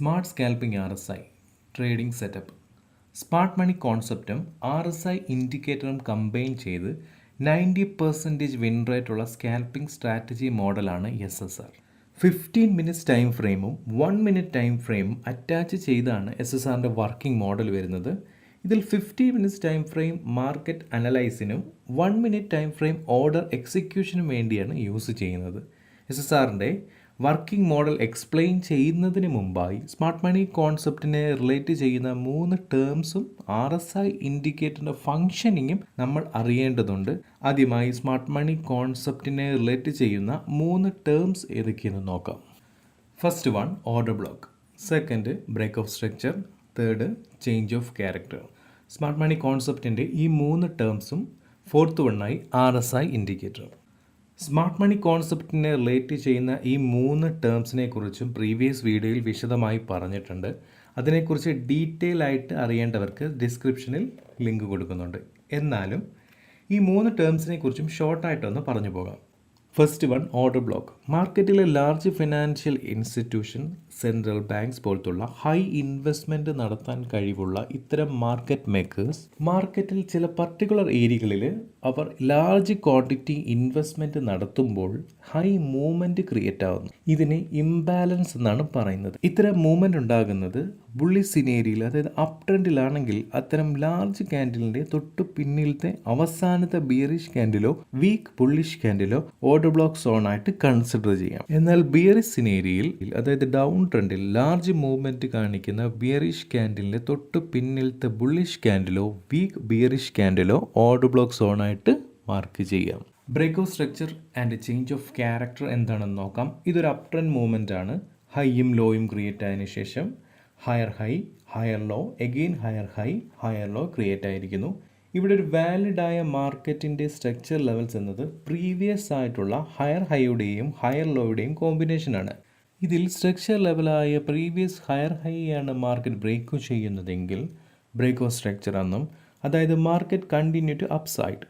Smart scalping RSI trading setup. Smart money കോൺസെപ്റ്റും RSI ഇൻഡിക്കേറ്ററും combine ചെയ്ത് 90% വിൻ റേറ്റുള്ള സ്കാൽപ്പിംഗ് സ്ട്രാറ്റജി മോഡലാണ് SSR. 15 മിനിറ്റ്സ് ടൈം ഫ്രെയിമും 1 മിനിറ്റ് ടൈം ഫ്രെയിമും അറ്റാച്ച് ചെയ്താണ് SSRൻ്റെ വർക്കിംഗ് മോഡൽ വരുന്നത്. ഇതിൽ 50 മിനിറ്റ്സ് ടൈം ഫ്രെയിം മാർക്കറ്റ് അനലൈസിനും 1 മിനിറ്റ് ടൈം ഫ്രെയിം ഓർഡർ എക്സിക്യൂഷനും വേണ്ടിയാണ് യൂസ് ചെയ്യുന്നത്. SSRൻ്റെ വർക്കിംഗ് മോഡൽ എക്സ്പ്ലെയിൻ ചെയ്യുന്നതിന് മുമ്പായി സ്മാർട്ട് മണി കോൺസെപ്റ്റിനെ റിലേറ്റ് ചെയ്യുന്ന 3 ടേംസും RSI ഇൻഡിക്കേറ്ററിൻ്റെ ഫങ്ഷനിങ്ങും നമ്മൾ അറിയേണ്ടതുണ്ട്. ആദ്യമായി സ്മാർട്ട് മണി കോൺസെപ്റ്റിനെ റിലേറ്റ് ചെയ്യുന്ന 3 ടേംസ് ഏതൊക്കെയെന്ന് നോക്കാം. First one order block, second break of structure, third change of character. Smart money കോൺസെപ്റ്റിൻ്റെ ഈ 3 ടേംസും ഫോർത്ത് വണ്ണായി RSI ഇൻഡിക്കേറ്റർ. സ്മാർട്ട് മണി കോൺസെപ്റ്റിനെ റിലേറ്റ് ചെയ്യുന്ന ഈ 3 ടേംസിനെ കുറിച്ചും പ്രീവിയസ് വീഡിയോയിൽ വിശദമായി പറഞ്ഞിട്ടുണ്ട്. അതിനെക്കുറിച്ച് ഡീറ്റെയിൽ ആയിട്ട് അറിയേണ്ടവർക്ക് ഡിസ്ക്രിപ്ഷനിൽ ലിങ്ക് കൊടുക്കുന്നുണ്ട്. എന്നാലും ഈ 3 ടേംസിനെ കുറിച്ചും ഷോർട്ടായിട്ടൊന്ന് പറഞ്ഞു പോകാം. First one order block. മാർക്കറ്റിലെ large financial institution, central banks പോലത്തുള്ള ഹൈ ഇൻവെസ്റ്റ്മെൻറ്റ് നടത്താൻ കഴിവുള്ള ഇത്തരം മാർക്കറ്റ് മേക്കേഴ്സ് മാർക്കറ്റിൽ ചില പർട്ടിക്കുലർ ഏരിയകളിൽ അവർ ലാർജ് ക്വാണ്ടിറ്റി ഇൻവെസ്റ്റ്മെൻറ്റ് നടത്തുമ്പോൾ ഹൈ മൂവ്മെൻറ്റ് ക്രിയേറ്റ് ആവുന്നു. ഇതിനെ ഇംബാലൻസ് എന്നാണ് പറയുന്നത്. ഇത്തരം മൂവ്മെൻറ്റ് ഉണ്ടാകുന്നത് ബുള്ളി സിനേരിയയിൽ, അതായത് അപ് ട്രെൻഡിലാണെങ്കിൽ അത്തരം ലാർജ് ക്യാൻഡിലിൻ്റെ തൊട്ട് പിന്നിലത്തെ അവസാനത്തെ ബിയറിഷ് ക്യാൻഡിലോ വീക്ക് ബുള്ളിഷ് ക്യാൻഡിലോ ഓർഡർ ബ്ലോക്ക് സോൺ ആയിട്ട് കൺസിഡർ ചെയ്യാം. എന്നാൽ ബിയറിഷ് സിനേരിയയിൽ, അതായത് ഡൗൺ ട്രെൻഡിൽ ലാർജ് മൂവ്മെൻറ്റ് കാണിക്കുന്ന ബിയറിഷ് ക്യാൻഡിലിൻ്റെ തൊട്ട് പിന്നിലത്തെ ബുള്ളിഷ് ക്യാൻഡിലോ വീക്ക് ബിയറിഷ് ക്യാൻഡിലോ ഓർഡർ ബ്ലോക്ക് സോൺ ആയിട്ട് മാർക്ക് ചെയ്യാം. Break of structure and change of character എന്താണെന്ന് നോക്കാം. ഇതൊരു അപ് ട്രെൻഡ് മൂവ്മെൻ്റ് ആണ്. ഹൈയും ലോയും ക്രിയേറ്റ് ആയതിനു ശേഷം higher high, higher low, again higher high, higher low create ആയിരിക്കുന്നു. ഇവിടെ ഒരു വാലിഡ് ആയ മാർക്കറ്റിൻ്റെ സ്ട്രക്ചർ ലെവൽസ് എന്നത് പ്രീവിയസ് ആയിട്ടുള്ള ഹയർ ഹൈയുടെയും ഹയർ ലോയുടെയും കോമ്പിനേഷനാണ്. ഇതിൽ സ്ട്രക്ചർ ലെവലായ പ്രീവിയസ് ഹയർ ഹൈ ആണ് മാർക്കറ്റ് ബ്രേക്ക് ചെയ്യുന്നതെങ്കിൽ ബ്രേക്ക് ഓഫ് സ്ട്രക്ചർ എന്നും, അതായത് market continue to upside.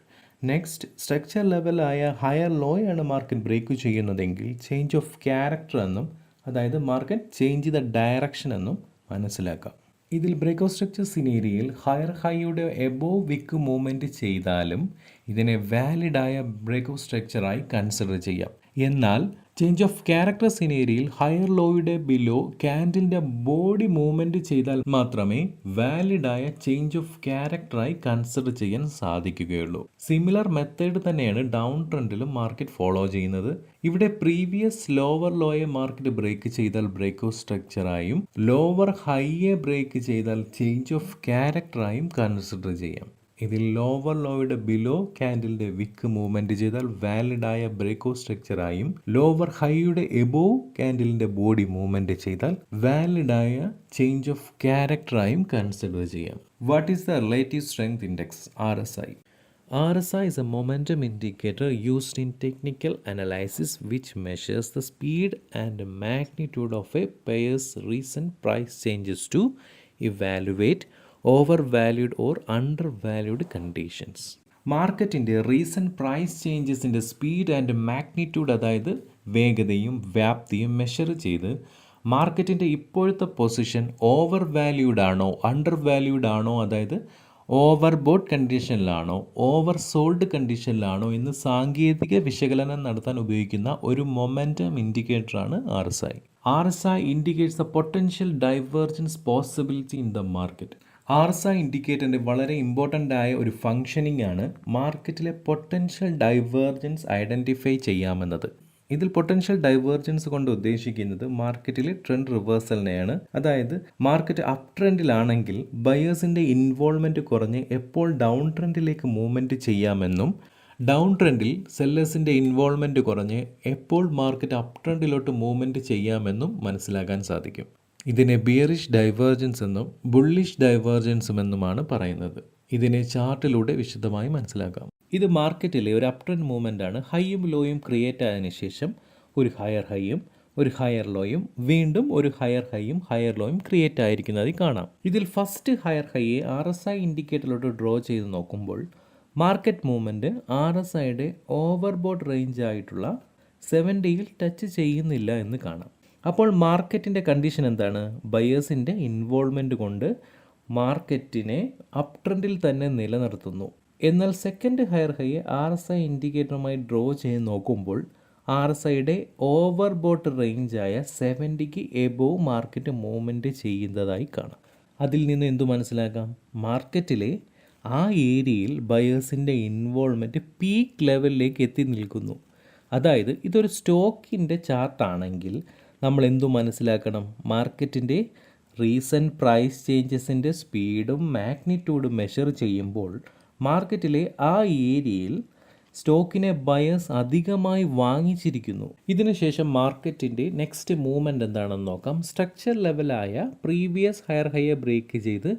Next structure ലെവലായ ഹയർ ലോയാണ് മാർക്കറ്റ് ബ്രേക്ക് ചെയ്യുന്നതെങ്കിൽ ചേഞ്ച് ഓഫ് ക്യാരക്ടർ എന്നും, അതായത് മാർക്കറ്റ് ചേഞ്ച് ചെയ്ത ഡയറക്ഷൻ എന്നും മനസ്സിലാക്കാം. ഇതിൽ ബ്രേക്ക് ഓഫ് സ്ട്രക്ചർ സിനേരിയയിൽ ഹയർ ഹൈയുടെ എബോവ് വിക്ക് മൂവ്മെൻറ്റ് ചെയ്താലും ഇതിനെ വാലിഡായ ബ്രേക്ക് ഓഫ് സ്ട്രക്ചറായി കൺസിഡർ ചെയ്യാം. എന്നാൽ ചേഞ്ച് ഓഫ് ക്യാരക്ടർ സിനേരിയയിൽ ഹയർ ലോയുടെ ബിലോ ക്യാൻഡിലിൻ്റെ ബോഡി മൂവ്മെൻറ്റ് ചെയ്താൽ മാത്രമേ വാലിഡായ ചേഞ്ച് ഓഫ് ക്യാരക്ടറായി കൺസിഡർ ചെയ്യാൻ സാധിക്കുകയുള്ളൂ. സിമിലർ മെത്തേഡ് തന്നെയാണ് ഡൗൺ ട്രെൻഡിലും മാർക്കറ്റ് ഫോളോ ചെയ്യുന്നത്. ഇവിടെ പ്രീവിയസ് ലോവർ ലോയെ മാർക്കറ്റ് ബ്രേക്ക് ചെയ്താൽ ബ്രേക്ക് ഓഫ് സ്ട്രക്ചറായും ലോവർ ഹൈയെ ബ്രേക്ക് ചെയ്താൽ ചേഞ്ച് ഓഫ് ക്യാരക്ടറായും കൺസിഡർ ചെയ്യാം. ഇതിൽ ലോവർ ലോയുടെ ബിലോ ക്യാൻഡിലിൻ്റെ വിക്ക് മൂവ്മെൻറ്റ് ചെയ്താൽ വാലിഡായ ബ്രേക്ക് ഓഫ് സ്ട്രക്ചറായും ലോവർ ഹൈയുടെ എബോവ് ക്യാൻഡിലിൻ്റെ ബോഡി മൂവ്മെൻറ്റ് ചെയ്താൽ വാലിഡായ ചേഞ്ച് ഓഫ് ക്യാരക്ടറായും കൺസിഡർ ചെയ്യാം. What is the relative strength index RSI? RSI is a momentum indicator used in technical analysis which measures the speed and magnitude of a pair's recent price changes to evaluate overvalued or undervalued conditions. മാർക്കറ്റിൻ്റെ recent price ചേഞ്ചസിൻ്റെ speed and magnitude, അതായത് വേഗതയും വ്യാപ്തിയും measure ചെയ്ത് മാർക്കറ്റിൻ്റെ ഇപ്പോഴത്തെ position over valued ആണോ under valued ആണോ, അതായത് ഓവർ ബോട്ട് കണ്ടീഷനിലാണോ ഓവർ സോൾഡ് കണ്ടീഷനിലാണോ എന്ന് സാങ്കേതിക വിശകലനം നടത്താൻ ഉപയോഗിക്കുന്ന ഒരു മൊമെൻറ്റം ഇൻഡിക്കേറ്ററാണ് RSI. RSI indicates the potential divergence possibility in the market. RSI ഇൻഡിക്കേറ്ററിൻ്റെ വളരെ ഇമ്പോർട്ടൻ്റ് ആയ ഒരു ഫങ്ഷനിങ് ആണ് മാർക്കറ്റിലെ പൊട്ടൻഷ്യൽ ഡൈവേർജൻസ് ഐഡൻറ്റിഫൈ ചെയ്യാമെന്നത്. ഇതിൽ പൊട്ടൻഷ്യൽ ഡൈവേർജൻസ് കൊണ്ട് ഉദ്ദേശിക്കുന്നത് മാർക്കറ്റിലെ ട്രെൻഡ് റിവേഴ്സലിനെയാണ്. അതായത് മാർക്കറ്റ് അപ് ട്രെൻഡിലാണെങ്കിൽ ബയേഴ്സിൻ്റെ ഇൻവോൾവ്മെൻറ്റ് കുറഞ്ഞ് എപ്പോൾ ഡൗൺ ട്രെൻഡിലേക്ക് മൂവ്മെൻറ്റ് ചെയ്യാമെന്നും, ഡൗൺ ട്രെൻഡിൽ സെല്ലേഴ്സിൻ്റെ ഇൻവോൾവ്മെൻറ്റ് കുറഞ്ഞ് എപ്പോൾ മാർക്കറ്റ് അപ് ട്രെൻഡിലോട്ട് മൂവ്മെൻറ്റ് ചെയ്യാമെന്നും മനസ്സിലാക്കാൻ സാധിക്കും. ഇതിനെ ബിയറിഷ് ഡൈവേർജൻസ് എന്നും ബുള്ളിഷ് ഡൈവേർജൻസും എന്നുമാണ് പറയുന്നത്. ഇതിനെ ചാർട്ടിലൂടെ വിശദമായി മനസ്സിലാക്കാം. ഇത് മാർക്കറ്റിലെ ഒരു അപ് ട്രെൻഡ് മൂവ്മെൻ്റ് ആണ്. ഹൈയും ലോയും ക്രിയേറ്റ് ആയതിനു ശേഷം ഒരു ഹയർ ഹൈയും ഒരു ഹയർ ലോയും വീണ്ടും ഒരു ഹയർ ഹൈയും ഹയർ ലോയും ക്രിയേറ്റ് ആയിരിക്കുന്നത് കാണാം. ഇതിൽ ഫസ്റ്റ് ഹയർ ഹൈയെ RSI ഇൻഡിക്കേറ്ററിലോട്ട് ഡ്രോ ചെയ്ത് നോക്കുമ്പോൾ മാർക്കറ്റ് മൂവ്മെൻറ്റ് RSIയുടെ ഓവർബോട്ട് റേഞ്ച് ആയിട്ടുള്ള 70യിൽ ടച്ച് ചെയ്യുന്നില്ല എന്ന് കാണാം. അപ്പോൾ മാർക്കറ്റിൻ്റെ കണ്ടീഷൻ എന്താണ്? ബയേഴ്സിൻ്റെ ഇൻവോൾവ്മെൻറ്റ് കൊണ്ട് മാർക്കറ്റിനെ അപ് ട്രെൻഡിൽ തന്നെ നിലനിർത്തുന്നു. എന്നാൽ സെക്കൻഡ് ഹയർ ഹൈയെ RSI ഇൻഡിക്കേറ്ററുമായി ഡ്രോ ചെയ്ത് നോക്കുമ്പോൾ RSIയുടെ ഓവർബോട്ട് റേഞ്ചായ 70ക്ക് എബോവ് മാർക്കറ്റ് മൂവ്മെൻറ്റ് ചെയ്യുന്നതായി കാണാം. അതിൽ നിന്ന് എന്തു മനസ്സിലാക്കാം? മാർക്കറ്റിലെ ആ ഏരിയയിൽ ബയേഴ്സിൻ്റെ ഇൻവോൾവ്മെൻറ്റ് പീക്ക് ലെവലിലേക്ക് എത്തി നിൽക്കുന്നു. അതായത് ഇതൊരു സ്റ്റോക്കിൻ്റെ ചാർട്ടാണെങ്കിൽ നമ്മൾ എന്തു മനസ്സിലാക്കണം? മാർക്കറ്റിൻ്റെ റീസെൻറ്റ് പ്രൈസ് ചേഞ്ചസിൻ്റെ സ്പീഡും മാഗ്നിറ്റ്യൂഡും മെഷർ ചെയ്യുമ്പോൾ മാർക്കറ്റിലെ ആ ഏരിയയിൽ സ്റ്റോക്കിനെ ബയേഴ്സ് അധികമായി വാങ്ങിച്ചിരിക്കുന്നു. ഇതിനുശേഷം മാർക്കറ്റിൻ്റെ നെക്സ്റ്റ് മൂവ്മെൻറ്റ് എന്താണെന്ന് നോക്കാം. സ്ട്രക്ചർ ലെവലായ പ്രീവിയസ് ഹയർ ഹൈയെ ബ്രേക്ക് ചെയ്ത്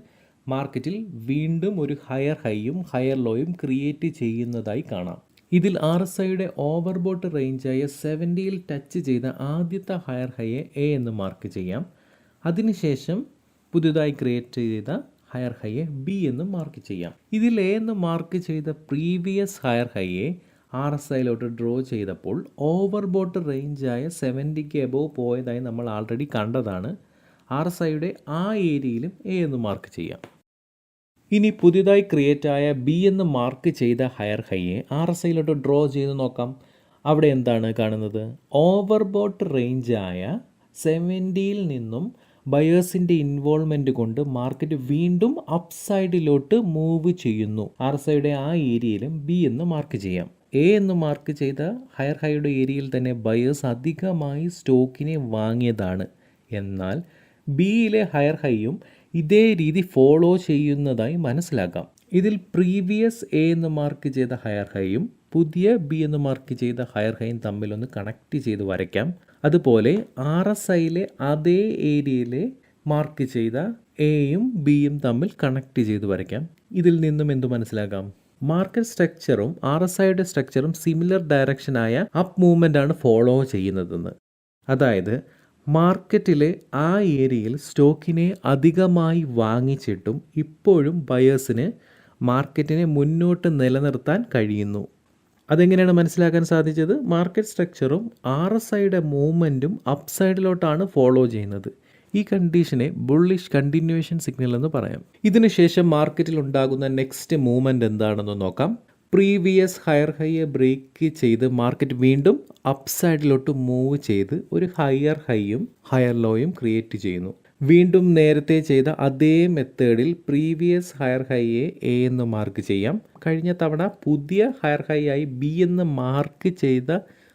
മാർക്കറ്റിൽ വീണ്ടും ഒരു ഹയർ ഹൈയും ഹയർ ലോയും ക്രിയേറ്റ് ചെയ്യുന്നതായി കാണാം. ഇതിൽ RSIയുടെ ഓവർബോട്ട് റേഞ്ചായ 70യിൽ ടച്ച് ചെയ്ത ആദ്യത്തെ ഹയർ ഹൈയെ A എന്ന് മാർക്ക് ചെയ്യാം. അതിനുശേഷം പുതുതായി ക്രിയേറ്റ് ചെയ്ത ഹയർ ഹൈയെ B എന്ന് മാർക്ക് ചെയ്യാം. ഇതിൽ A എന്ന് മാർക്ക് ചെയ്ത പ്രീവിയസ് ഹയർ ഹൈയെ RSIയിലോട്ട് ഡ്രോ ചെയ്തപ്പോൾ ഓവർബോട്ട് റേഞ്ചായ 70ക്ക് എബോവ് പോയതായി നമ്മൾ ആൾറെഡി കണ്ടതാണ്. RSIയുടെ ആ ഏരിയയിലും A എന്ന് മാർക്ക് ചെയ്യാം. ഇനി പുതിയതായി ക്രിയേറ്റ് ആയ B എന്ന് മാർക്ക് ചെയ്ത ഹയർ ഹൈയെ RSIയിലോട്ട് ഡ്രോ ചെയ്ത് നോക്കാം. അവിടെ എന്താണ് കാണുന്നത്? ഓവർബോട്ട് റേഞ്ചായ 70യിൽ നിന്നും ബയേഴ്സിൻ്റെ ഇൻവോൾവ്മെൻറ്റ് കൊണ്ട് മാർക്കറ്റ് വീണ്ടും അപ്സൈഡിലോട്ട് മൂവ് ചെയ്യുന്നു. RSIയുടെ ആ ഏരിയയിലും B എന്ന് മാർക്ക് ചെയ്യാം. A എന്ന് മാർക്ക് ചെയ്ത ഹയർ ഹൈയുടെ ഏരിയയിൽ തന്നെ ബയേഴ്സ് അധികമായി സ്റ്റോക്കിനെ വാങ്ങിയതാണ്. എന്നാൽ Bയിലെ ഹയർ ഹൈയും ഇതേ രീതി ഫോളോ ചെയ്യുന്നതായി മനസ്സിലാക്കാം. ഇതിൽ പ്രീവിയസ് A എന്ന് മാർക്ക് ചെയ്ത ഹയർ ഹൈയും പുതിയ B എന്ന് മാർക്ക് ചെയ്ത ഹയർ ഹൈയും തമ്മിലൊന്ന് കണക്ട് ചെയ്ത് വരയ്ക്കാം. അതുപോലെ RSIയിലെ അതേ ഏരിയയിലെ മാർക്ക് ചെയ്ത Aയും Bയും തമ്മിൽ കണക്ട് ചെയ്ത് വരയ്ക്കാം. ഇതിൽ നിന്നും എന്തു മനസ്സിലാക്കാം? മാർക്കറ്റ് സ്ട്രക്ചറും RSIയുടെ സ്ട്രക്ചറും സിമിലർ ഡയറക്ഷനായ അപ്പ് മൂവ്മെൻ്റ് ആണ് ഫോളോ ചെയ്യുന്നതെന്ന്. അതായത് മാർക്കറ്റിലെ ആ ഏരിയയിൽ സ്റ്റോക്കിനെ അധികമായി വാങ്ങിച്ചിട്ടും ഇപ്പോഴും ബയേഴ്സിന് മാർക്കറ്റിനെ മുന്നോട്ട് നിലനിർത്താൻ കഴിയുന്നു. അതെങ്ങനെയാണ് മനസ്സിലാക്കാൻ സാധിച്ചത്? മാർക്കറ്റ് സ്ട്രക്ചറും RSIയുടെ മൂവ്മെൻറ്റും അപ്സൈഡിലോട്ടാണ് ഫോളോ ചെയ്യുന്നത്. ഈ കണ്ടീഷനെ ബുള്ളിഷ് കണ്ടിന്യൂവേഷൻ സിഗ്നൽ എന്ന് പറയാം. ഇതിനുശേഷം മാർക്കറ്റിൽ ഉണ്ടാകുന്ന നെക്സ്റ്റ് മൂവ്മെൻറ്റ് എന്താണെന്ന് നോക്കാം. പ്രീവിയസ് ഹയർ ഹൈയെ ബ്രേക്ക് ചെയ്ത് മാർക്കറ്റ് വീണ്ടും അപ്സൈഡിലോട്ട് മൂവ് ചെയ്ത് ഒരു ഹയർ ഹൈയും ഹയർ ലോയും ക്രിയേറ്റ് ചെയ്യുന്നു. വീണ്ടും നേരത്തെ ചെയ്ത അതേ മെത്തേഡിൽ പ്രീവിയസ് ഹയർ ഹൈയെ A എന്ന് മാർക്ക് ചെയ്യാം. കഴിഞ്ഞ തവണ പുതിയ ഹയർ ഹൈ ആയി B എന്ന് മാർക്ക് ചെയ്ത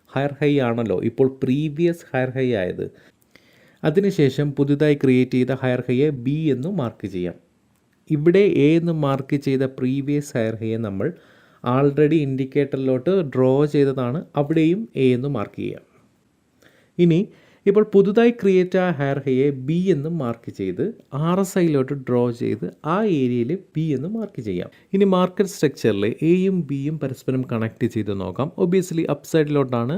ഹയർ ഹൈ ആണല്ലോ ഇപ്പോൾ പ്രീവിയസ് ഹയർ ഹൈ ആയത്. അതിനുശേഷം പുതുതായി ക്രിയേറ്റ് ചെയ്ത ഹയർ ഹൈയെ B എന്ന് മാർക്ക് ചെയ്യാം. ഇവിടെ A എന്ന് മാർക്ക് ചെയ്ത പ്രീവിയസ് ഹയർ ഹൈയെ നമ്മൾ ആൾറെഡി ഇൻഡിക്കേറ്ററിലോട്ട് ഡ്രോ ചെയ്തതാണ്. അവിടെയും A എന്ന് മാർക്ക് ചെയ്യാം. ഇനി ഇപ്പോൾ പുതുതായി ക്രിയേറ്റ് ആയ ഹയർ ഹൈയെ B എന്ന് മാർക്ക് ചെയ്ത് RSIയിലോട്ട് ഡ്രോ ചെയ്ത് ആ ഏരിയയിൽ B എന്ന് മാർക്ക് ചെയ്യാം. ഇനി മാർക്കറ്റ് സ്ട്രക്ചറിൽ Aയും Bയും പരസ്പരം കണക്ട് ചെയ്ത് നോക്കാം. ഒബിയസ്ലി അപ്സൈഡിലോട്ടാണ്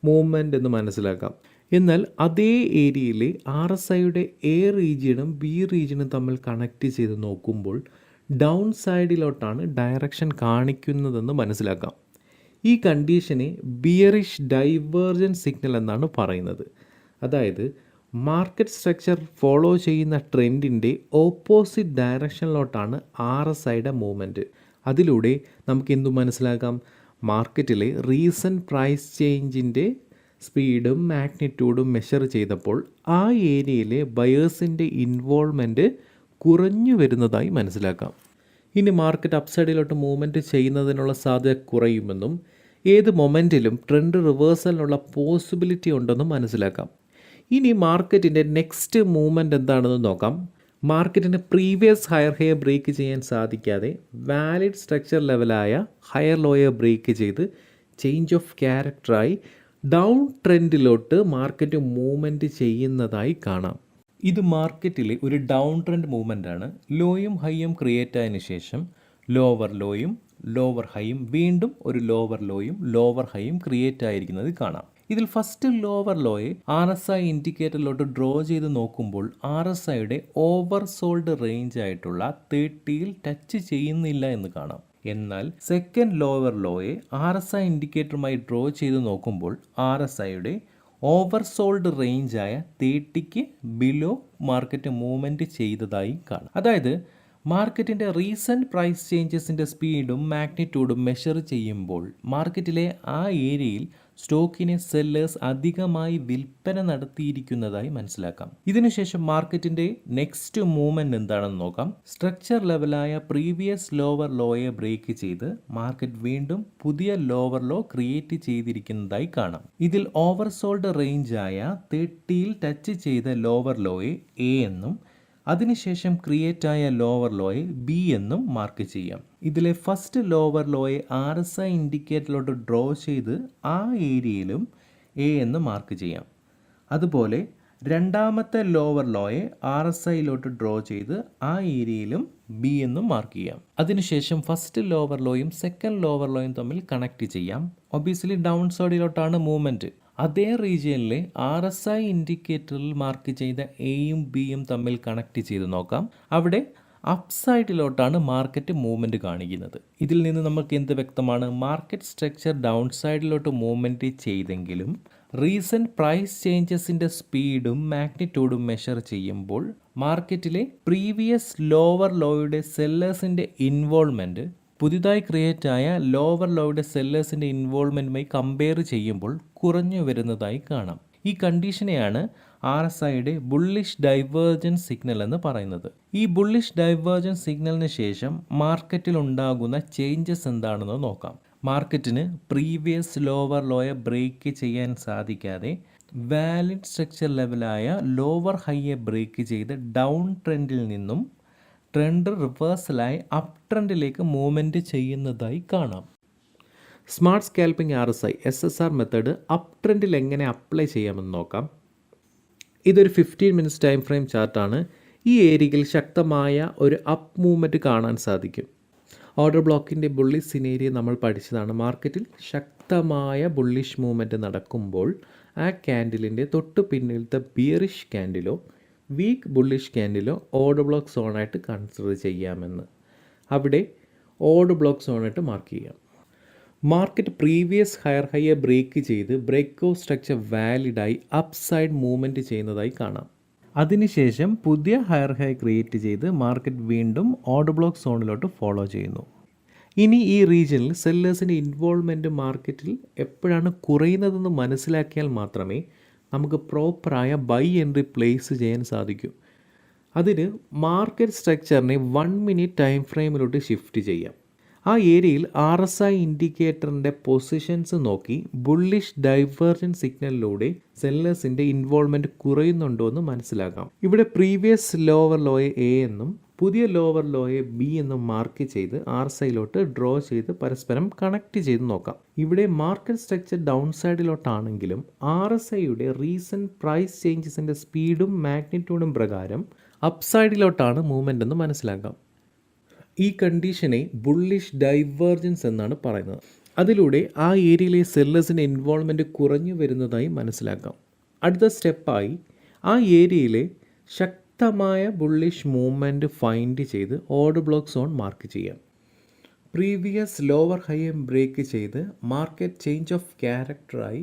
മൂവ്മെൻറ്റ് എന്ന് മനസ്സിലാക്കാം. എന്നാൽ അതേ ഏരിയയിലെ RSIയുടെ A റീജിയനും B റീജിയനും തമ്മിൽ കണക്ട് ചെയ്ത് നോക്കുമ്പോൾ ഡൗൺ സൈഡിലോട്ടാണ് ഡയറക്ഷൻ കാണിക്കുന്നതെന്ന് മനസ്സിലാക്കാം. ഈ കണ്ടീഷനെ ബിയറിഷ് ഡൈവേർജൻസ് സിഗ്നൽ എന്നാണ് പറയുന്നത്. അതായത് മാർക്കറ്റ് സ്ട്രക്ചർ ഫോളോ ചെയ്യുന്ന ട്രെൻഡിൻ്റെ ഓപ്പോസിറ്റ് ഡയറക്ഷനിലോട്ടാണ് RSIയുടെ മൂവ്മെൻറ്റ്. അതിലൂടെ നമുക്ക് എന്തു മനസ്സിലാക്കാം? മാർക്കറ്റിലെ റീസെൻറ്റ് പ്രൈസ് ചേഞ്ചിൻ്റെ സ്പീഡും മാഗ്നിറ്റ്യൂഡും മെഷർ ചെയ്തപ്പോൾ ആ ഏരിയയിലെ ബയേഴ്സിൻ്റെ ഇൻവോൾവ്മെൻറ്റ് കുറഞ്ഞു വരുന്നതായി മനസ്സിലാക്കാം. ഇനി മാർക്കറ്റ് അപ്സൈഡിലോട്ട് മൂവ്മെൻറ്റ് ചെയ്യുന്നതിനുള്ള സാധ്യത കുറയുമെന്നും ഏത് മൊമെൻറ്റിലും ട്രെൻഡ് റിവേഴ്സലിനുള്ള പോസിബിലിറ്റി ഉണ്ടെന്നും മനസ്സിലാക്കാം. ഇനി മാർക്കറ്റിൻ്റെ നെക്സ്റ്റ് മൂവ്മെൻറ്റ് എന്താണെന്ന് നോക്കാം. മാർക്കറ്റിന് പ്രീവിയസ് ഹയർ ഹൈയെ ബ്രേക്ക് ചെയ്യാൻ സാധിക്കാതെ വാലിഡ് സ്ട്രക്ചർ ലെവലായ ഹയർ ലോയെ ബ്രേക്ക് ചെയ്ത് ചേഞ്ച് ഓഫ് ക്യാരക്ടറായി ഡൗൺ ട്രെൻഡിലോട്ട് മാർക്കറ്റ് മൂവ്മെൻറ്റ് ചെയ്യുന്നതായി കാണാം. ഇത് മാർക്കറ്റിലെ ഒരു ഡൗൺ ട്രെൻഡ് മൂവ്മെൻ്റ് ആണ്. ലോയും ഹൈയും ക്രിയേറ്റ് ആയതിനു ശേഷം ലോവർ ലോയും ലോവർ ഹൈയും വീണ്ടും ഒരു ലോവർ ലോയും ലോവർ ഹൈയും ക്രിയേറ്റ് ആയിരിക്കുന്നത് കാണാം. ഇതിൽ ഫസ്റ്റ് ലോവർ ലോയെ RSI ഇൻഡിക്കേറ്ററിലോട്ട് ഡ്രോ ചെയ്ത് നോക്കുമ്പോൾ RSIയുടെ ഓവർ സോൾഡ് റേഞ്ച് ആയിട്ടുള്ള 30യിൽ ടച്ച് ചെയ്യുന്നില്ല എന്ന് കാണാം. എന്നാൽ സെക്കൻഡ് ലോവർ ലോയെ RSI ഇൻഡിക്കേറ്ററുമായി ഡ്രോ ചെയ്ത് നോക്കുമ്പോൾ RSIയുടെ ഓവർസോൾഡ് റേഞ്ചായ 30ക്ക് ബിലോ മാർക്കറ്റ് മൂവ്മെൻറ്റ് ചെയ്തതായി കാണാം. അതായത് മാർക്കറ്റിൻ്റെ റീസെൻറ്റ് പ്രൈസ് ചേഞ്ചസിൻ്റെ സ്പീഡും മാഗ്നിറ്റ്യൂഡും മെഷർ ചെയ്യുമ്പോൾ മാർക്കറ്റിലെ ആ ഏരിയയിൽ സ്റ്റോക്കിനെ സെല്ലേഴ്സ് അധികമായി വിൽപ്പന നടത്തിയിരിക്കുന്നതായി മനസ്സിലാക്കാം. ഇതിനുശേഷം മാർക്കറ്റിൻ്റെ നെക്സ്റ്റ് മൂവ്മെൻറ്റ് എന്താണെന്ന് നോക്കാം. സ്ട്രക്ചർ ലെവലായ പ്രീവിയസ് ലോവർ ലോയെ ബ്രേക്ക് ചെയ്ത് മാർക്കറ്റ് വീണ്ടും പുതിയ ലോവർ ലോ ക്രിയേറ്റ് ചെയ്തിരിക്കുന്നതായി കാണാം. ഇതിൽ ഓവർസോൾഡ് റേഞ്ചായ 30യിൽ ടച്ച് ചെയ്ത ലോവർ ലോയെ എ എന്നും അതിനുശേഷം ക്രിയേറ്റ് ആയ ലോവർ ലോയെ ബി എന്നും മാർക്ക് ചെയ്യാം. ഇതിലെ ഫസ്റ്റ് ലോവർ ലോയെ RSI ഇൻഡിക്കേറ്ററിലോട്ട് ഡ്രോ ചെയ്ത് ആ ഏരിയയിലും എ എന്ന് മാർക്ക് ചെയ്യാം. അതുപോലെ രണ്ടാമത്തെ ലോവർ ലോയെ RSIയിലോട്ട് ഡ്രോ ചെയ്ത് ആ ഏരിയയിലും ബി എന്നും മാർക്ക് ചെയ്യാം. അതിനുശേഷം ഫസ്റ്റ് ലോവർ ലോയും സെക്കൻഡ് ലോവർ ലോയും തമ്മിൽ കണക്ട് ചെയ്യാം. ഒബിയസ്ലി ഡൗൺ സൈഡിലോട്ടാണ് മൂവ്മെൻറ്റ്. അതേ റീജിയനിലെ RSI ഇൻഡിക്കേറ്ററിൽ മാർക്ക് ചെയ്ത എയും ബിയും തമ്മിൽ കണക്ട് ചെയ്ത് നോക്കാം. അവിടെ അപ്പ് സൈഡിലോട്ടാണ് മാർക്കറ്റ് മൂവ്മെൻറ്റ് കാണിക്കുന്നത്. ഇതിൽ നിന്ന് നമുക്ക് എന്ത് വ്യക്തമാണ്? മാർക്കറ്റ് സ്ട്രക്ചർ ഡൗൺ സൈഡിലോട്ട് മൂവ്മെൻറ്റ് ചെയ്തെങ്കിലും റീസെൻറ്റ് പ്രൈസ് ചേഞ്ചസിൻ്റെ സ്പീഡും മാഗ്നിറ്റ്യൂഡും മെഷർ ചെയ്യുമ്പോൾ മാർക്കറ്റിലെ പ്രീവിയസ് ലോവർ ലോയുടെ സെല്ലേഴ്സിൻ്റെ ഇൻവോൾവ്മെൻറ്റ് പുതിയതായി ക്രിയേറ്റ് ആയ ലോവർ ലോയുടെ സെല്ലേഴ്സിൻ്റെ ഇൻവോൾവ്മെൻറ്റുമായി കമ്പയർ ചെയ്യുമ്പോൾ കുറഞ്ഞു വരുന്നതായി കാണാം. ഈ കണ്ടീഷനെയാണ് RSIയുടെ ബുള്ളിഷ് ഡൈവേർജൻസ് സിഗ്നൽ എന്ന് പറയുന്നത്. ഈ ബുള്ളിഷ് ഡൈവേർജൻസ് സിഗ്നലിന് ശേഷം മാർക്കറ്റിൽ ഉണ്ടാകുന്ന ചേഞ്ചസ് എന്താണെന്ന് നോക്കാം. മാർക്കറ്റിന് പ്രീവിയസ് ലോവർ ലോയെ ബ്രേക്ക് ചെയ്യാൻ സാധിക്കാതെ വാലിഡ് സ്ട്രക്ചർ ലെവലായ ലോവർ ഹൈയെ ബ്രേക്ക് ചെയ്ത് ഡൗൺ ട്രെൻഡിൽ നിന്നും ട്രെൻഡ് റിവേഴ്സലായി അപ്പ് ട്രെൻഡിലേക്ക് മൂവ്മെൻറ്റ് ചെയ്യുന്നതായി കാണാം. Smart scalping RSI SSR method up ട്രെൻഡിൽ എങ്ങനെ അപ്ലൈ ചെയ്യാമെന്ന് നോക്കാം. ഇതൊരു 15 മിനിറ്റ്സ് ടൈം ഫ്രെയിം ചാർട്ടാണ്. ഈ ഏരിയയിൽ ശക്തമായ ഒരു അപ്പ് മൂവ്മെൻറ്റ് കാണാൻ സാധിക്കും. ഓർഡർ ബ്ലോക്കിൻ്റെ ബുള്ളിഷ് സിനേരിയോ നമ്മൾ പഠിച്ചതാണ്. മാർക്കറ്റിൽ ശക്തമായ ബുള്ളിഷ് മൂവ്മെൻറ്റ് നടക്കുമ്പോൾ ആ ക്യാൻഡിലിൻ്റെ തൊട്ട് പിന്നിലത്തെ ബിയറിഷ് ക്യാൻഡിലോ വീക്ക് ബുള്ളിഷ് ക്യാൻഡിലോ ഓർഡർ ബ്ലോക്ക് സോണായിട്ട് കൺസിഡർ ചെയ്യാമെന്ന്. അവിടെ ഓർഡർ ബ്ലോക്ക് സോണായിട്ട് മാർക്ക് ചെയ്യാം. മാർക്കറ്റ് പ്രീവിയസ് ഹയർ ഹൈയെ ബ്രേക്ക് ചെയ്ത് ബ്രേക്ക് ഔട്ട് സ്ട്രക്ചർ വാലിഡായി അപ്പ് സൈഡ് മൂവ്മെൻറ്റ് ചെയ്യുന്നതായി കാണാം. അതിനുശേഷം പുതിയ ഹയർ ഹൈ ക്രിയേറ്റ് ചെയ്ത് മാർക്കറ്റ് വീണ്ടും ഓർഡർ ബ്ലോക്ക് സോണിലോട്ട് ഫോളോ ചെയ്യുന്നു. ഇനി ഈ റീജിയനിൽ സെല്ലേഴ്സിൻ്റെ ഇൻവോൾവ്മെൻറ്റ് മാർക്കറ്റിൽ എപ്പോഴാണ് കുറയുന്നതെന്ന് മനസ്സിലാക്കിയാൽ മാത്രമേ നമുക്ക് പ്രോപ്പറായ ബൈ എൻട്രി പ്ലേസ് ചെയ്യാൻ സാധിക്കൂ. അതിന് മാർക്കറ്റ് സ്ട്രക്ചറിനെ 1 മിനിറ്റ് ടൈം ഫ്രെയിമിലോട്ട് ഷിഫ്റ്റ് ചെയ്യാം. ആ ഏരിയയിൽ RSI ഇൻഡിക്കേറ്ററിൻ്റെ പൊസിഷൻസ് നോക്കി ബുള്ളിഷ് ഡൈവേർജൻസ് സിഗ്നലിലൂടെ സെല്ലേഴ്സിൻ്റെ ഇൻവോൾവ്മെൻറ്റ് കുറയുന്നുണ്ടോ എന്ന് മനസ്സിലാക്കാം. ഇവിടെ പ്രീവിയസ് ലോവർ ലോയെ എ എന്നും പുതിയ ലോവർ ലോയെ ബി എന്നും മാർക്ക് ചെയ്ത് RSIയിലോട്ട് ഡ്രോ ചെയ്ത് പരസ്പരം കണക്ട് ചെയ്ത് നോക്കാം. ഇവിടെ മാർക്കറ്റ് സ്ട്രക്ചർ ഡൗൺ സൈഡിലോട്ടാണെങ്കിലും RSIയുടെ റീസെൻറ്റ് പ്രൈസ് ചേഞ്ചസിൻ്റെ സ്പീഡും മാഗ്നിറ്റ്യൂഡും പ്രകാരം അപ്പ് സൈഡിലോട്ടാണ് മൂവ്മെൻ്റ് എന്ന് മനസ്സിലാക്കാം. ഈ കണ്ടീഷനെ ബുള്ളിഷ് ഡൈവേർജൻസ് എന്നാണ് പറയുന്നത്. അതിലൂടെ ആ ഏരിയയിലെ സെല്ലേഴ്സിൻ്റെ ഇൻവോൾവ്മെൻറ്റ് കുറഞ്ഞു വരുന്നതായി മനസ്സിലാക്കാം. അടുത്ത സ്റ്റെപ്പായി ആ ഏരിയയിലെ ശക്തമായ ബുള്ളിഷ് മൂവ്മെൻറ്റ് ഫൈൻഡ് ചെയ്ത് ഓർഡർ ബ്ലോക്ക് സോൺ മാർക്ക് ചെയ്യാം. പ്രീവിയസ് ലോവർ ഹൈയെ ബ്രേക്ക് ചെയ്ത് മാർക്കറ്റ് ചേഞ്ച് ഓഫ് ക്യാരക്ടറായി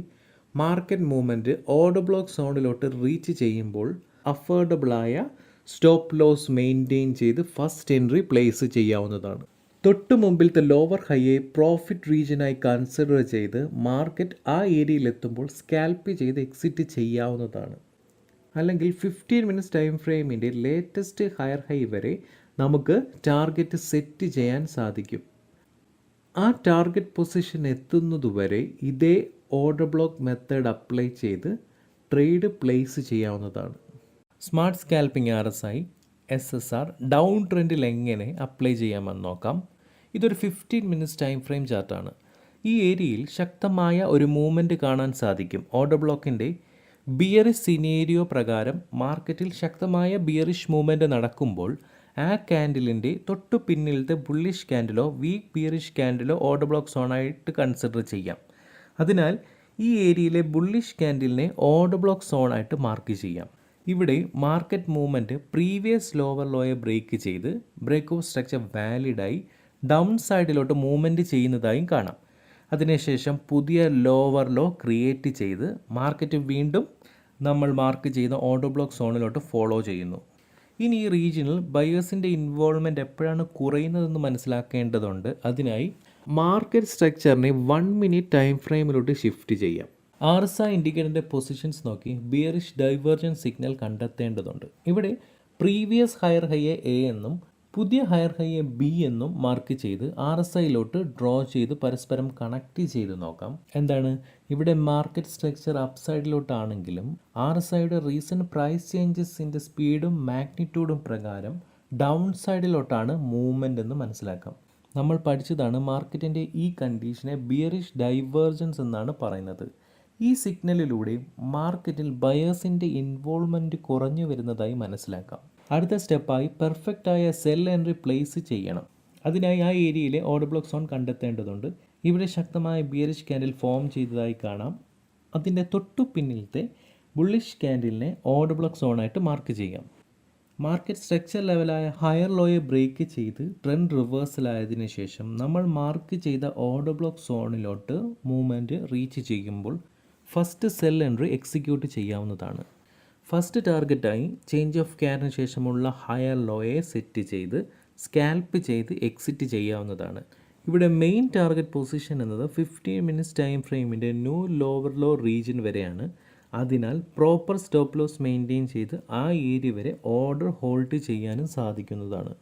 മാർക്കറ്റ് മൂവ്മെൻറ്റ് ഓർഡർ ബ്ലോക്ക് സോണിലോട്ട് റീച്ച് ചെയ്യുമ്പോൾ അഫോർഡബിളായ സ്റ്റോപ്പ് ലോസ് മെയിൻറ്റെയിൻ ചെയ്ത് ഫസ്റ്റ് എൻട്രി പ്ലേസ് ചെയ്യാവുന്നതാണ്. തൊട്ട് മുമ്പിലത്തെ ലോവർ ഹൈയെ പ്രോഫിറ്റ് റീജിയനായി കൺസിഡർ ചെയ്ത് മാർക്കറ്റ് ആ ഏരിയയിലെത്തുമ്പോൾ സ്കാൽപ്പ് ചെയ്ത് എക്സിറ്റ് ചെയ്യാവുന്നതാണ്. അല്ലെങ്കിൽ 15 മിനിറ്റ്സ് ടൈം ഫ്രെയിമിൻ്റെ ലേറ്റസ്റ്റ് ഹയർ ഹൈ വരെ നമുക്ക് ടാർഗറ്റ് സെറ്റ് ചെയ്യാൻ സാധിക്കും. ആ ടാർഗറ്റ് പൊസിഷൻ എത്തുന്നതുവരെ ഇതേ ഓർഡർ ബ്ലോക്ക് മെത്തേഡ് അപ്ലൈ ചെയ്ത് ട്രേഡ് പ്ലേസ് ചെയ്യാവുന്നതാണ്. Smart scalping RSI SSR down ട്രെൻഡിൽ എങ്ങനെ അപ്ലൈ ചെയ്യാമെന്ന് നോക്കാം. ഇതൊരു 15 മിനിറ്റ്സ് ടൈം ഫ്രെയിം ചാർട്ടാണ്. ഈ ഏരിയയിൽ ശക്തമായ ഒരു മൂവ്മെൻറ്റ് കാണാൻ സാധിക്കും. ഓർഡർ ബ്ലോക്കിൻ്റെ ബിയറിഷ് സിനേരിയോ പ്രകാരം മാർക്കറ്റിൽ ശക്തമായ ബിയറിഷ് മൂവ്മെൻറ്റ് നടക്കുമ്പോൾ ആ ക്യാൻഡിലിൻ്റെ തൊട്ടു പിന്നിലത്തെ ബുള്ളിഷ് ക്യാൻഡിലോ വീക്ക് ബിയറിഷ് ക്യാൻഡിലോ ഓർഡർ ബ്ലോക്ക് സോണായിട്ട് കൺസിഡർ ചെയ്യാം. അതിനാൽ ഈ ഏരിയയിലെ ബുള്ളിഷ് ക്യാൻഡിലിനെ ഓർഡർ ബ്ലോക്ക് സോണായിട്ട് മാർക്ക് ചെയ്യാം. ഇവിടെ മാർക്കറ്റ് മൂവ്മെൻറ്റ് പ്രീവിയസ് ലോവർ ലോയെ ബ്രേക്ക് ചെയ്ത് ബ്രേക്ക് ഓഫ് സ്ട്രക്ചർ വാലിഡായി ഡൗൺ സൈഡിലോട്ട് മൂവ്മെൻറ്റ് ചെയ്യുന്നതായും കാണാം. അതിനുശേഷം പുതിയ ലോവർ ലോ ക്രിയേറ്റ് ചെയ്ത് മാർക്കറ്റ് വീണ്ടും നമ്മൾ മാർക്ക് ചെയ്ത ഓർഡർ ബ്ലോക്ക് സോണിലോട്ട് ഫോളോ ചെയ്യുന്നു. ഇനി ഈ റീജിയനിൽ ബയേഴ്സിൻ്റെ ഇൻവോൾവ്മെൻറ്റ് എപ്പോഴാണ് കുറയുന്നതെന്ന് മനസ്സിലാക്കേണ്ടതുണ്ട്. അതിനായി മാർക്കറ്റ് സ്ട്രക്ചറിനെ 1 മിനിറ്റ് ടൈം ഫ്രെയിമിലോട്ട് ഷിഫ്റ്റ് ചെയ്യാം. RSI ഇൻഡിക്കേറ്ററിൻ്റെ പൊസിഷൻസ് നോക്കി ബിയറിഷ് ഡൈവേർജൻ സിഗ്നൽ കണ്ടെത്തേണ്ടതുണ്ട്. ഇവിടെ പ്രീവിയസ് ഹയർ ഹൈയെ എ എന്നും പുതിയ ഹയർ ഹൈയെ ബി എന്നും മാർക്ക് ചെയ്ത് RSIയിലോട്ട് ഡ്രോ ചെയ്ത് പരസ്പരം കണക്ട് ചെയ്ത് നോക്കാം. എന്താണ് ഇവിടെ മാർക്കറ്റ് സ്ട്രക്ചർ അപ്സൈഡിലോട്ടാണെങ്കിലും RSIയുടെ റീസെൻറ്റ് പ്രൈസ് ചേഞ്ചസിൻ്റെ സ്പീഡും മാഗ്നിറ്റ്യൂഡും പ്രകാരം ഡൗൺ സൈഡിലോട്ടാണ് മൂവ്മെൻ്റ് എന്ന് മനസ്സിലാക്കാം. നമ്മൾ പഠിച്ചതാണ് മാർക്കറ്റിൻ്റെ ഈ കണ്ടീഷനെ ബിയറിഷ് ഡൈവേർജൻസ് എന്നാണ് പറയുന്നത്. ഈ സിഗ്നലിലൂടെ മാർക്കറ്റിൽ ബയേഴ്സിൻ്റെ ഇൻവോൾവ്മെൻറ്റ് കുറഞ്ഞു വരുന്നതായി മനസ്സിലാക്കാം. അടുത്ത സ്റ്റെപ്പായി പെർഫെക്റ്റായ സെൽ എൻട്രി പ്ലേസ് ചെയ്യണം. അതിനായി ആ ഏരിയയിലെ ഓർഡർ ബ്ലോക്ക് സോൺ കണ്ടെത്തേണ്ടതുണ്ട്. ഇവിടെ ശക്തമായ ബിയറിഷ് ക്യാൻഡിൽ ഫോം ചെയ്തതായി കാണാം. അതിൻ്റെ തൊട്ടു പിന്നിലത്തെ ബുള്ളിഷ് ക്യാൻഡിലിനെ ഓർഡർ ബ്ലോക്ക് സോണായിട്ട് മാർക്ക് ചെയ്യാം. മാർക്കറ്റ് സ്ട്രക്ചർ ലെവലായ ഹയർ ലോയെ ബ്രേക്ക് ചെയ്ത് ട്രെൻഡ് റിവേഴ്സലായതിനു ശേഷം നമ്മൾ മാർക്ക് ചെയ്ത ഓർഡർ ബ്ലോക്ക് സോണിലോട്ട് മൂവ്മെൻറ്റ് റീച്ച് ചെയ്യുമ്പോൾ ഫസ്റ്റ് സെൽ എൻട്രി എക്സിക്യൂട്ട് ചെയ്യാവുന്നതാണ്. ഫസ്റ്റ് ടാർഗറ്റായി ചേഞ്ച് ഓഫ് ക്യാരിന് ശേഷമുള്ള ഹയർ ലോയെ സെറ്റ് ചെയ്ത് സ്കാൽപ്പ് ചെയ്ത് എക്സിറ്റ് ചെയ്യാവുന്നതാണ്. ഇവിടെ മെയിൻ ടാർഗറ്റ് പൊസിഷൻ എന്നത് 15 മിനിറ്റ്സ് ടൈം ഫ്രെയിമിൻ്റെ ന്യൂ ലോവർ ലോ റീജിയൻ വരെയാണ്. അതിനാൽ പ്രോപ്പർ സ്റ്റോപ്പ് ലോസ് മെയിൻറ്റെയിൻ ചെയ്ത് ആ ഏരിയ വരെ ഓർഡർ ഹോൾഡ് ചെയ്യാനും സാധിക്കുന്നതാണ്.